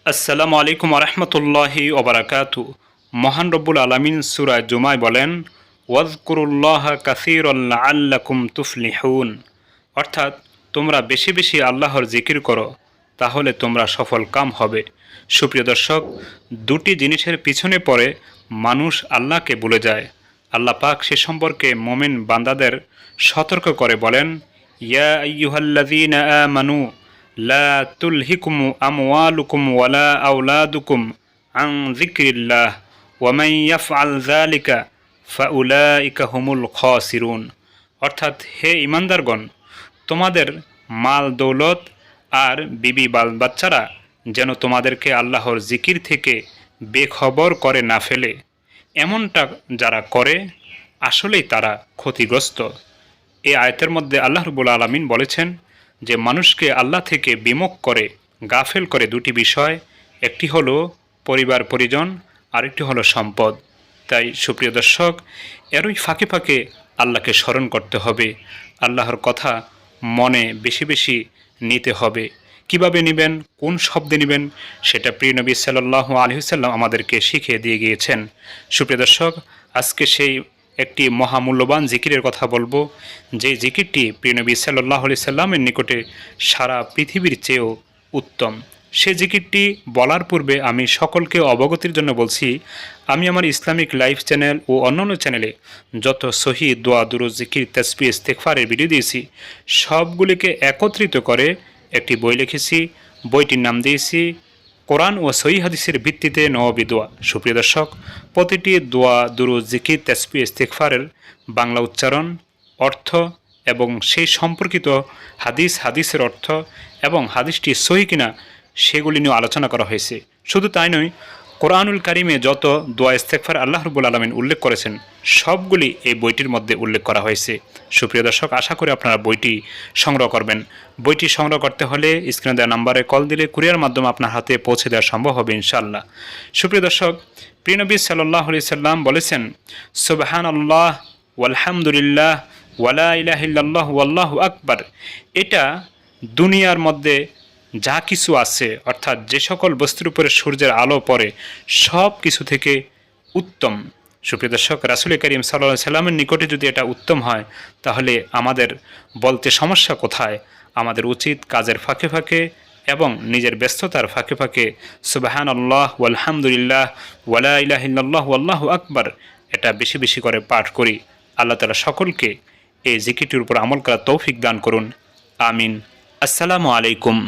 আসসালামু আলাইকুম রহমতুল্লাহি ওবরাকাতু। মহান রব্বুল আলামিন সূরা জুমায় বলেন, ওয়াজকুরুল্লাহ কাসীরান লাআল্লাকুম তুফলিহুন, অর্থাৎ তোমরা বেশি বেশি আল্লাহর জিকির করো, তাহলে তোমরা সফল কাম হবে। সুপ্রিয় দর্শক, দুটি জিনিসের পিছনে পড়ে মানুষ আল্লাহকে ভুলে যায়। আল্লাহ পাক সে সম্পর্কে মোমেন বান্দাদের সতর্ক করে বলেন, ইয়া আইয়ুহাল্লাযীনা আমানু লা তুলহিকুম আমওয়ালুকুম ওয়ালা আওলাদুকুম আন যিকরিল্লাহ ওয়া মান ইয়াফআল যালিকা ফাউলাইকা হুমুল খাসিরুন, অর্থাৎ হে ঈমানদারগণ, তোমাদের মাল দৌলত আর বিবি বাল বাচ্চারা যেন তোমাদেরকে আল্লাহর জিকির থেকে বেখবর করে না ফেলে। এমনটা যারা করে আসলেই তারা ক্ষতিগ্রস্ত। এই আয়াতের মধ্যে আল্লাহ রাব্বুল আলামিন বলেছেন যে মানুষকে আল্লাহ থেকে বিমুখ করে, গাফেল করে দুটি বিষয়, একটি হলো পরিবার পরিজন, আরেকটি হলো সম্পদ। তাই সুপ্রিয় দর্শক, এরই ফাঁকে ফাঁকে আল্লাহকে স্মরণ করতে হবে, আল্লাহর কথা মনে বেশি বেশি নিতে হবে। কিভাবে নেবেন, কোন শব্দে নেবেন, সেটা প্রিয় নবী সাল্লাল্লাহু আলাইহি ওয়াসাল্লাম আমাদেরকে শিখিয়ে দিয়ে গিয়েছেন। সুপ্রিয় দর্শক, আজকে সেই একটি মহামূল্যবান জিকিরের কথা বলবো, যে জিকিরটি প্রিয় নবী সাল্লাল্লাহু আলাইহি সাল্লামের নিকটে সারা পৃথিবীর চেয়েও উত্তম। সে জিকিরটি বলার পূর্বে আমি সকলকে অবগতির জন্য বলছি, আমি আমার ইসলামিক লাইফ চ্যানেল ও অন্যান্য চ্যানেলে যত সহি দোয়া দুরূদ জিকির তাসবিহ ইস্তেগফারের ভিডিও দিয়েছি, সবগুলিকে একত্রিত করে একটি বই লিখেছি। বইটির নাম দিয়েছি কোরআন ও সহি হাদিসের ভিত্তিতে নওয়াবী দোয়া। সুপ্রিয় দর্শক, প্রতিটি দোয়া দুরূদ জিকির তাসবিহ ইস্তেগফারের বাংলা উচ্চারণ, অর্থ এবং সেই সম্পর্কিত হাদিসের অর্থ এবং হাদিসটি সহি কিনা সেগুলি নিয়ে আলোচনা করা হয়েছে। শুধু তাই নয়, কোরআনুল কারিমে যত দোয়া ইস্তেগফার আল্লাহ রাব্বুল আলামিন উল্লেখ করেছেন, সবগুলি এই বইটির মধ্যে উল্লেখ করা হয়েছে। সুপ্রিয় দর্শক, আশা করি আপনারা বইটি সংগ্রহ করবেন। বইটি সংগ্রহ করতে হলে স্ক্রিনে দেওয়া নাম্বারে কল দিলে কুরিয়ার মাধ্যমে আপনার হাতে পৌঁছে দেওয়া সম্ভব হবে ইনশাআল্লাহ। সুপ্রিয় দর্শক, প্রিয় নবী সাল্লাল্লাহু আলাইহি সাল্লাম বলেছেন, সুবহানাল্লাহ ওয়ালহামদুলিল্লাহ ওয়ালা ইলাহা ইল্লাল্লাহ ওয়াল্লাহু আকবার। এটা দুনিয়ার মধ্যে যা কিছু আছে, অর্থাৎ যে সকল বস্তুর উপরে সূর্যের আলো পড়ে, সব কিছু থেকে উত্তম। সুপ্রিয় দর্শক, রাসূল করিম সাল্লাল্লাহু আলাইহি সাল্লামের নিকটে যদি এটা উত্তম হয়, তাহলে আমাদের বলতে সমস্যা কোথায়? আমাদের উচিত কাজের ফাঁকে ফাঁকে এবং নিজের ব্যস্ততার ফাঁকে ফাঁকে সুবহানাল্লাহ ওয়ালহামদুলিল্লাহ ওয়ালা ইলাহা ইল্লাল্লাহ ওয়াল্লাহু আকবার এটা বেশি বেশি করে পাঠ করি। আল্লাহ তাআলা সকলকে এই জিকিরটির উপর আমল করার তৌফিক দান করুন। আমিন। আসসালামু আলাইকুম।